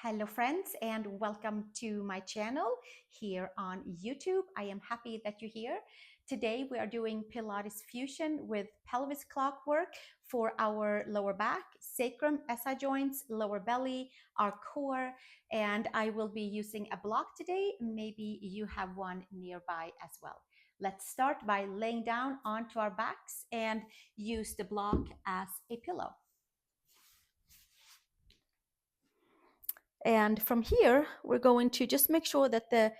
Hello friends and welcome to my channel here on YouTube. I am happy that you're here. Today we are doing Pilates Fusion with pelvis clock work for our lower back, sacrum, SI joints, lower belly, our core, and I will be using a block today. Maybe you have one nearby as well. Let's start by laying down onto our backs and use the block as a pillow. And from here, we're going to just make sure that the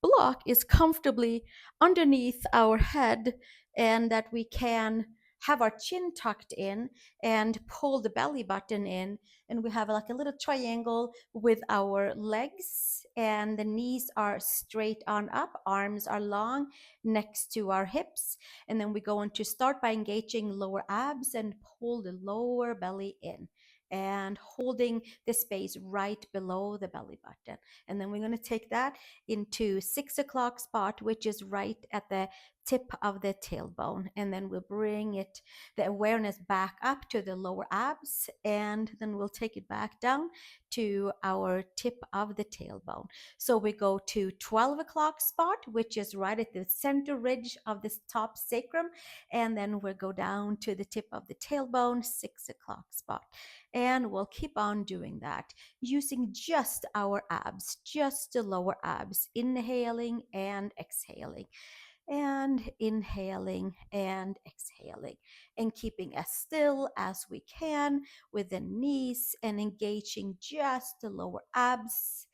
block is comfortably underneath our head and that we can have our chin tucked in and pull the belly button in. And we have like a little triangle with our legs, and the knees are straight on up, arms are long next to our hips. And then we're going to start by engaging lower abs and pull the lower belly in and holding the space right below the belly button. And then we're going to take that into 6 o'clock spot, which is right at the tip of the tailbone. And then we'll bring it, the awareness back up to the lower abs, and then we'll take it back down to our tip of the tailbone. So we go to 12 o'clock spot, which is right at the center ridge of this top sacrum. And then we'll go down to the tip of the tailbone, 6 o'clock spot. And we'll keep on doing that using just our abs, just the lower abs, inhaling and exhaling, and inhaling and exhaling, and keeping as still as we can with the knees and engaging just the lower abs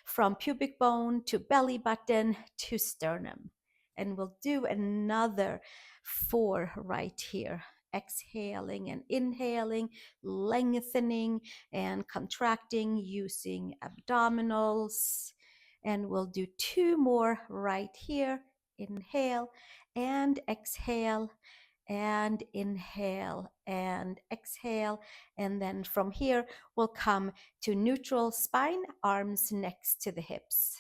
from pubic bone to belly button to sternum. And we'll do another 4 right here. Exhaling and inhaling, lengthening and contracting using abdominals. And we'll do 2 more right here. Inhale and exhale and inhale and exhale. And then from here, we'll come to neutral spine, arms next to the hips.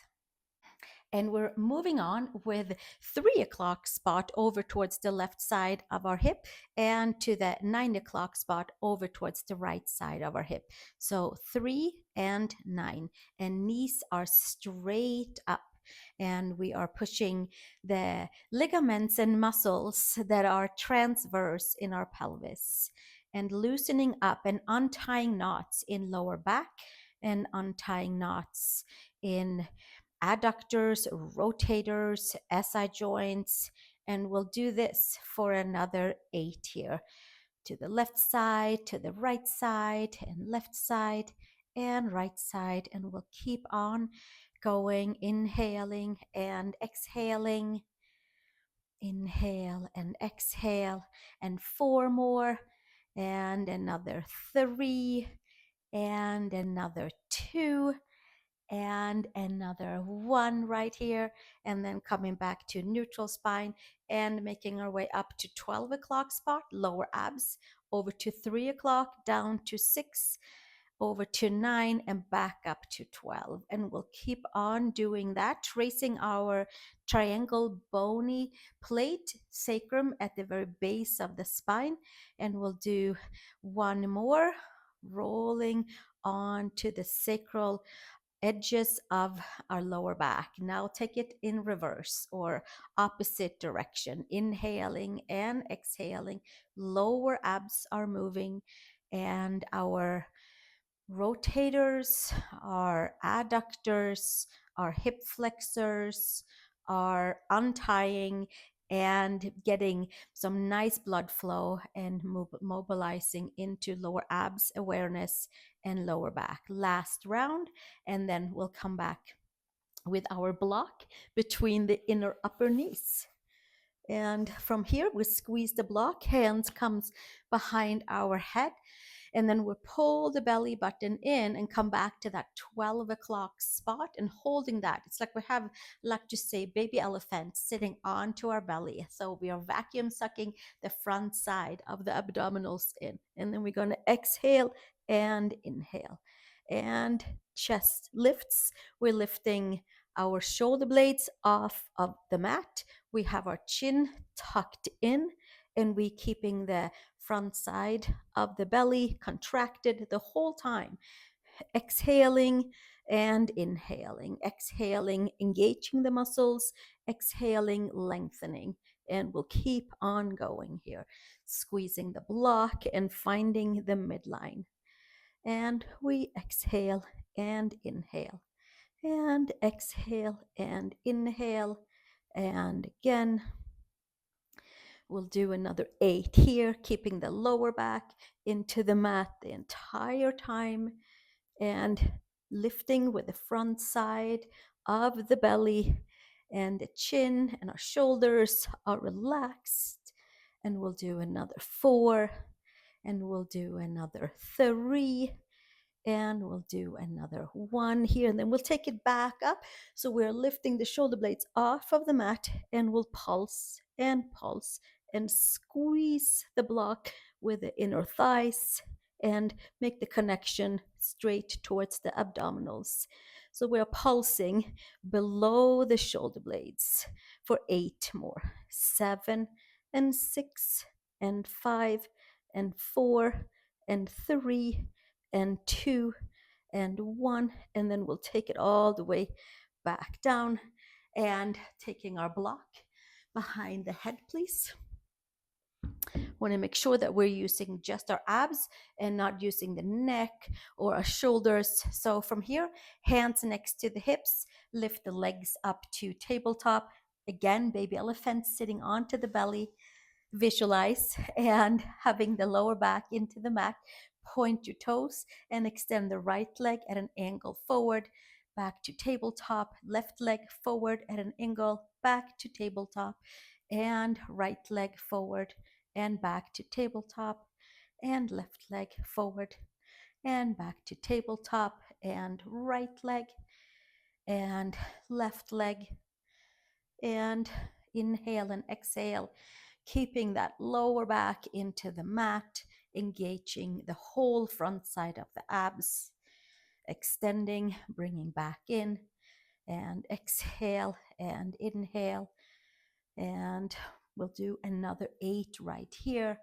And we're moving on with 3 o'clock spot over towards the left side of our hip and to the 9 o'clock spot over towards the right side of our hip. So 3 and 9, and knees are straight up. And we are pushing the ligaments and muscles that are transverse in our pelvis and loosening up and untying knots in lower back and untying knots in adductors, rotators, SI joints, and we'll do this for another 8 here. To the left side, to the right side, and left side, and right side, and we'll keep on going, inhaling and exhaling. Inhale and exhale, and 4 more, and another 3, and another 2, and another 1 right here, and then coming back to neutral spine and making our way up to 12 o'clock spot, lower abs, over to 3 o'clock, down to 6, over to 9, and back up to 12. And we'll keep on doing that, tracing our triangle bony plate, sacrum at the very base of the spine. And we'll do 1 more, rolling on to the sacral edges of our lower back. Now take it in reverse or opposite direction. Inhaling and exhaling. Lower abs are moving, and our rotators, our adductors, our hip flexors are untying and getting some nice blood flow and mobilizing into lower abs awareness and lower back. Last round, and then we'll come back with our block between the inner upper knees. And from here, we squeeze the block, hands comes behind our head, and then we pull the belly button in and come back to that 12 o'clock spot and holding that. It's like we have, like to say, baby elephant sitting onto our belly. So we are vacuum sucking the front side of the abdominals in. And then we're going to exhale and inhale. And chest lifts. We're lifting our shoulder blades off of the mat. We have our chin tucked in, and we keeping the front side of the belly contracted the whole time. Exhaling and inhaling, exhaling, engaging the muscles, exhaling, lengthening. And we'll keep on going here, squeezing the block and finding the midline. And we exhale and inhale, and exhale and inhale, and again. We'll do another 8 here, keeping the lower back into the mat the entire time, and lifting with the front side of the belly, and the chin and our shoulders are relaxed. And we'll do another 4, and we'll do another 3, and we'll do another 1 here, and then we'll take it back up. So we're lifting the shoulder blades off of the mat, and we'll pulse and squeeze the block with the inner thighs and make the connection straight towards the abdominals. So we're pulsing below the shoulder blades for 8 more. 7 and 6 and 5 and 4 and 3 and 2 and 1, and then we'll take it all the way back down, and taking our block behind the head, please. Want to make sure that we're using just our abs and not using the neck or our shoulders. So from here, hands next to the hips, lift the legs up to tabletop. Again, baby elephant sitting onto the belly. Visualize and having the lower back into the mat. Point your toes and extend the right leg at an angle forward, back to tabletop. Left leg forward at an angle, back to tabletop, and right leg forward and back to tabletop, and left leg forward and back to tabletop, and right leg and left leg, and inhale and exhale, keeping that lower back into the mat, engaging the whole front side of the abs, extending, bringing back in, and exhale and inhale. And we'll do another 8 right here,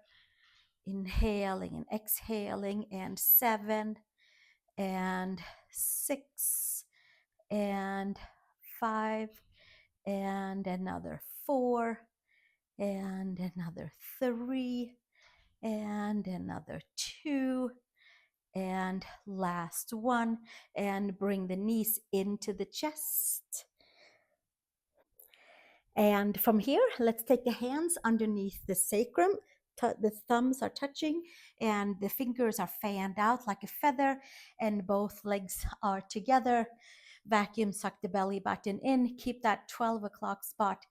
inhaling and exhaling, and 7 and 6 and 5 and another 4 and another 3 and another 2 and last 1, and bring the knees into the chest. And from here, let's take the hands underneath the sacrum. The thumbs are touching and the fingers are fanned out like a feather, and both legs are together. Vacuum suck the belly button in. Keep that 12 o'clock spot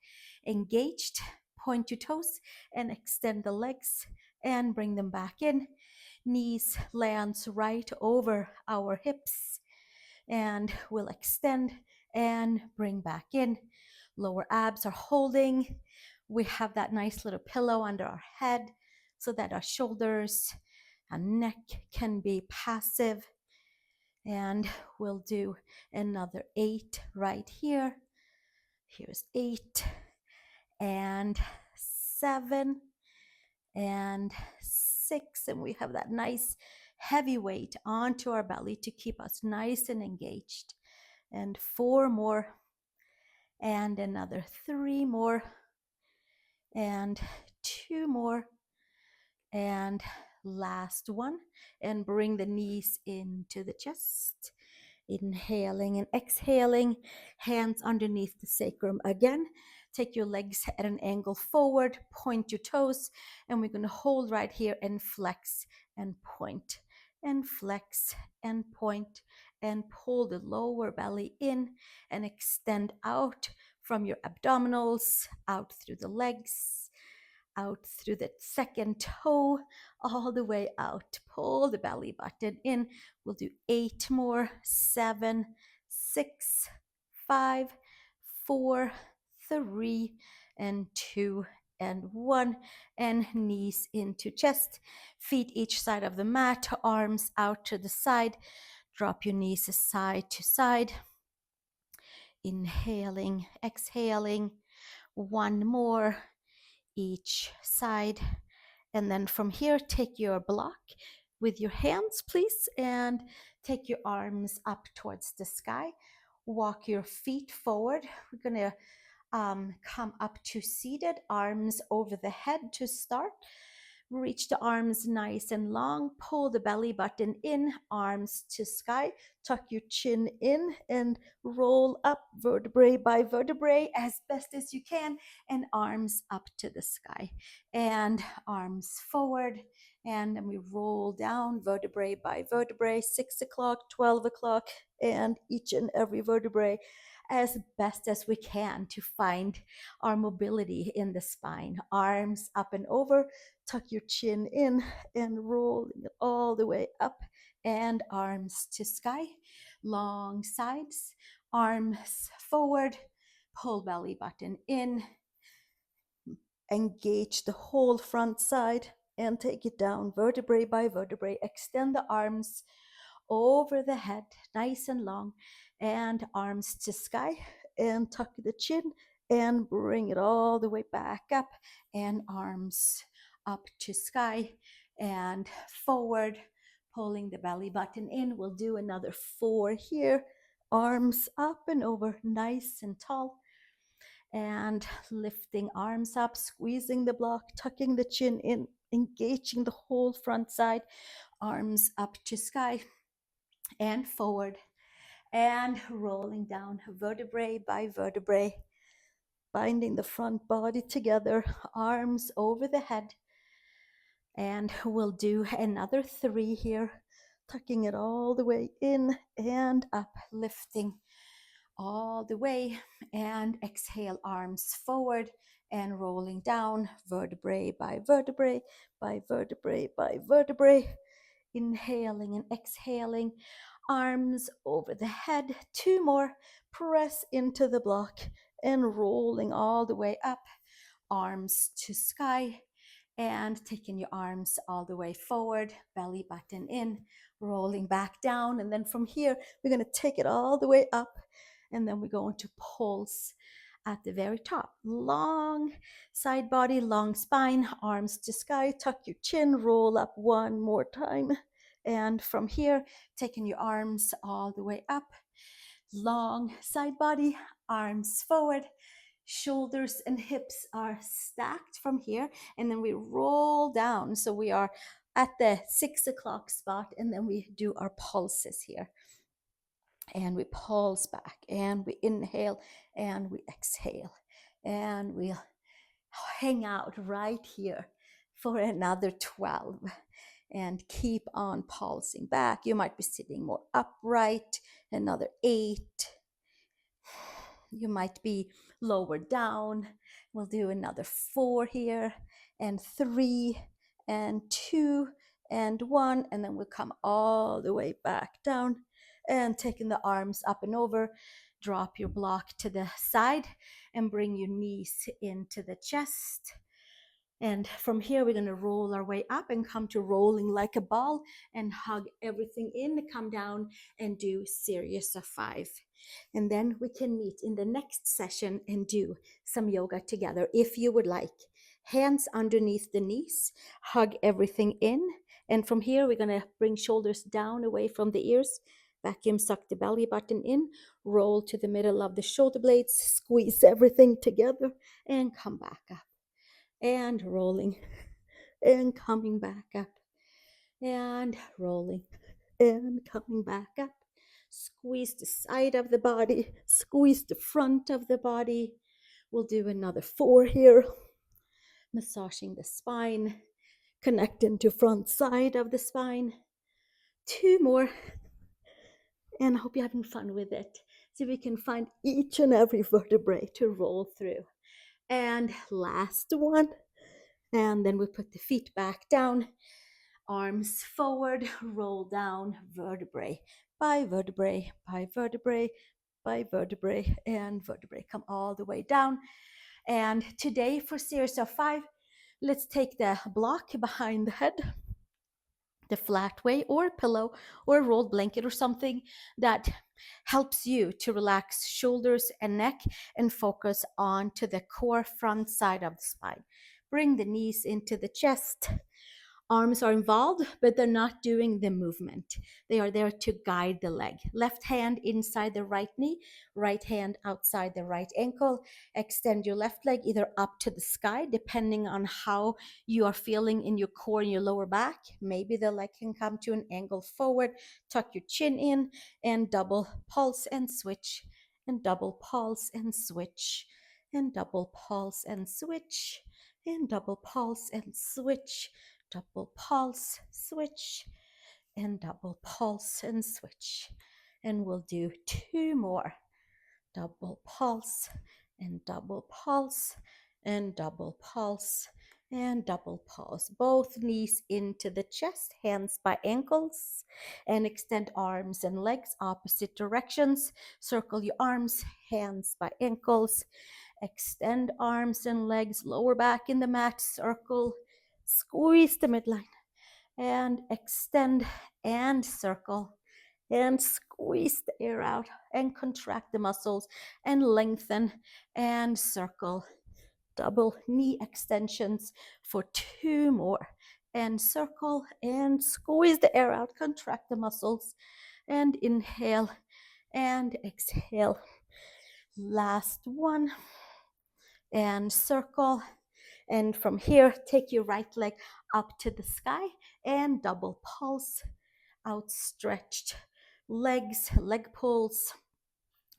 engaged. Point your toes and extend the legs and bring them back in. Knees lands right over our hips, and we'll extend and bring back in. Lower abs are holding. We have that nice little pillow under our head so that our shoulders and neck can be passive. And we'll do another 8 right here. Here's 8 and 7 and 6, and we have that nice heavy weight onto our belly to keep us nice and engaged. And 4 more, and another 3 more, and 2 more, and last 1, and bring the knees into the chest. Inhaling and exhaling, hands underneath the sacrum again. Take your legs at an angle forward, point your toes, and we're going to hold right here and flex and point, and flex and point, and pull the lower belly in and extend out from your abdominals, out through the legs, out through the second toe, all the way out. Pull the belly button in. We'll do 8 more. 7, 6, 5, 4, 3, and 2, and 1. And knees into chest. Feet each side of the mat. Arms out to the side. Drop your knees side to side. Inhaling, exhaling. 1 more each side. And then from here, take your block, with your hands, please, and take your arms up towards the sky. Walk your feet forward. We're going to come up to seated, arms over the head to start. Reach the arms nice and long. Pull the belly button in, arms to sky. Tuck your chin in and roll up vertebrae by vertebrae as best as you can, and arms up to the sky. And arms forward. And then we roll down vertebrae by vertebrae, 6 o'clock, 12 o'clock, and each and every vertebrae as best as we can to find our mobility in the spine. Arms up and over, tuck your chin in and rolling it all the way up, and arms to sky. Long sides, arms forward, pull belly button in, engage the whole front side, and take it down vertebrae by vertebrae. Extend the arms over the head, nice and long, and arms to sky, and tuck the chin and bring it all the way back up, and arms up to sky and forward, pulling the belly button in. We'll do another 4 here. Arms up and over, nice and tall, and lifting arms up, squeezing the block, tucking the chin in, engaging the whole front side, arms up to sky and forward, and rolling down vertebrae by vertebrae, binding the front body together, arms over the head. And we'll do another 3 here, tucking it all the way in and up, lifting all the way, and exhale, arms forward and rolling down vertebrae by vertebrae by vertebrae by vertebrae. Inhaling and exhaling, arms over the head. 2 more, press into the block and rolling all the way up, arms to sky, and taking your arms all the way forward, belly button in, rolling back down. And then from here, we're going to take it all the way up, and then we're going to pulse at the very top. Long side body, long spine, arms to sky, tuck your chin, roll up 1 more time. And from here, taking your arms all the way up, long side body, arms forward, shoulders and hips are stacked from here, and then we roll down. So we are at the 6 o'clock spot, and then we do our pulses here. And we pulse back, and we inhale, and we exhale, and we'll hang out right here for another 12 and keep on pulsing back. You might be sitting more upright, another 8. You might be lower down. We'll do another 4 here, and 3, and 2, and 1, and then we'll come all the way back down, and taking the arms up and over, drop your block to the side and bring your knees into the chest. And from here, we're going to roll our way up and come to rolling like a ball and hug everything in, come down and do series of 5. And then we can meet in the next session and do some yoga together if you would like. Hands underneath the knees, hug everything in. And from here, we're going to bring shoulders down away from the ears. Vacuum suck the belly button in, roll to the middle of the shoulder blades, squeeze everything together, and come back up. And rolling, and coming back up, and rolling, and coming back up. Squeeze the side of the body, squeeze the front of the body. We'll do another 4 here, massaging the spine, connecting to front side of the spine. 2 more, and I hope you're having fun with it. So we can find each and every vertebrae to roll through. And last one. And then we put the feet back down, arms forward, roll down vertebrae by vertebrae by vertebrae by vertebrae, and vertebrae come all the way down. And today for series of 5, let's take the block behind the head, the flat way, or a pillow or a rolled blanket or something that helps you to relax shoulders and neck and focus on to the core front side of the spine. Bring the knees into the chest, Arms are involved, but they're not doing the movement. They are there to guide the leg. Left hand inside the right knee, right hand outside the right ankle. Extend your left leg either up to the sky, depending on how you are feeling in your core and your lower back. Maybe the leg can come to an angle forward. Tuck your chin in and double pulse and switch, and double pulse and switch, and double pulse and switch, and double pulse and switch, double pulse, switch, and double pulse and switch. And we'll do 2 more. Double pulse and double pulse and double pulse and double pulse. Both knees into the chest, hands by ankles, and extend arms and legs opposite directions. Circle your arms, hands by ankles. Extend arms and legs, lower back in the mat, circle, squeeze the midline, and extend and circle, and squeeze the air out and contract the muscles and lengthen and circle. Double knee extensions for 2 more, and circle and squeeze the air out, contract the muscles, and inhale and exhale. Last one, and circle. And from here, take your right leg up to the sky and double pulse, outstretched legs, leg pulls.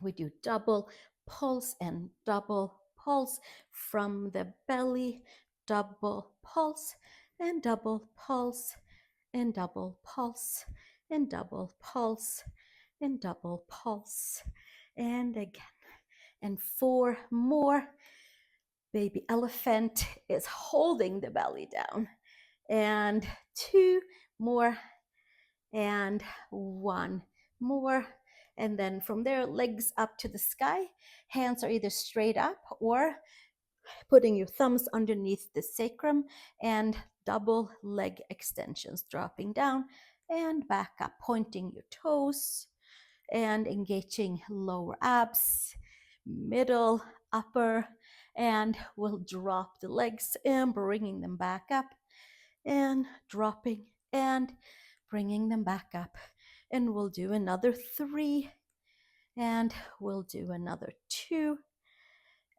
We do double pulse and double pulse from the belly, double pulse and double pulse and double pulse and double pulse and double pulse. And again. And 4 more. Baby elephant is holding the belly down. And 2 more. And 1 more. And then from there, legs up to the sky. Hands are either straight up or putting your thumbs underneath the sacrum, and double leg extensions, dropping down and back up, pointing your toes and engaging lower abs, middle, upper, and we'll drop the legs and bringing them back up, and dropping and bringing them back up. And we'll do another 3, and we'll do another 2,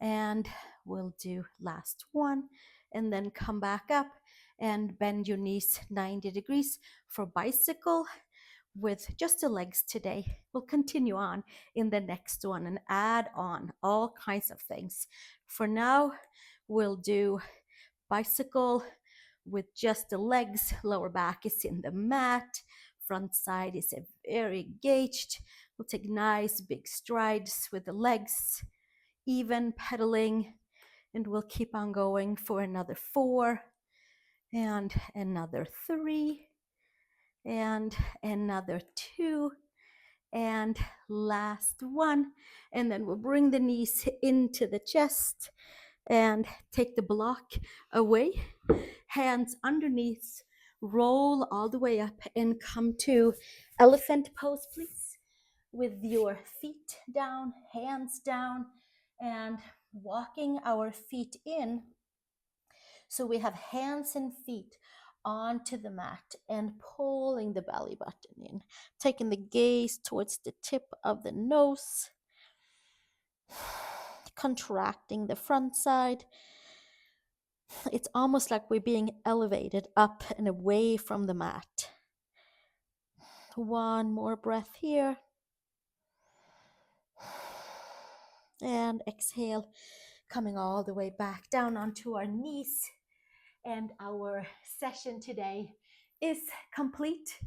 and we'll do last 1, and then come back up and bend your knees 90 degrees for bicycle with just the legs today. We'll continue on in the next one and add on all kinds of things. For now, we'll do bicycle with just the legs. Lower back is in the mat. Front side is very engaged. We'll take nice big strides with the legs, even pedaling, and we'll keep on going for another 4, and another 3, and another 2, and last 1. And then we'll bring the knees into the chest and take the block away, hands underneath, roll all the way up and come to elephant pose, please, with your feet down, hands down, and walking our feet in. So we have hands and feet onto the mat and pulling the belly button in, taking the gaze towards the tip of the nose, contracting the front side. It's almost like we're being elevated up and away from the mat. 1 more breath here. And exhale, coming all the way back down onto our knees. And our session today is complete.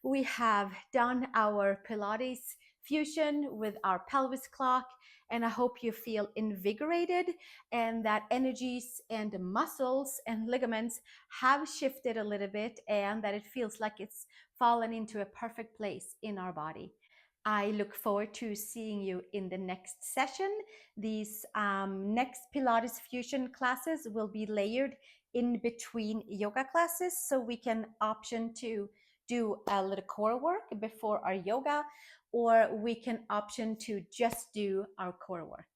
We have done our Pilates fusion with our pelvis clock, and I hope you feel invigorated and that energies and muscles and ligaments have shifted a little bit, and that it feels like it's fallen into a perfect place in our body. I look forward to seeing you in the next session. These next Pilates fusion classes will be layered in between yoga classes, so we can option to do a little core work before our yoga, or we can option to just do our core work.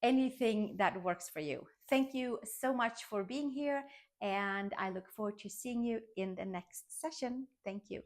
Anything that works for you. Thank you so much for being here, And I look forward to seeing you in the next session. Thank you.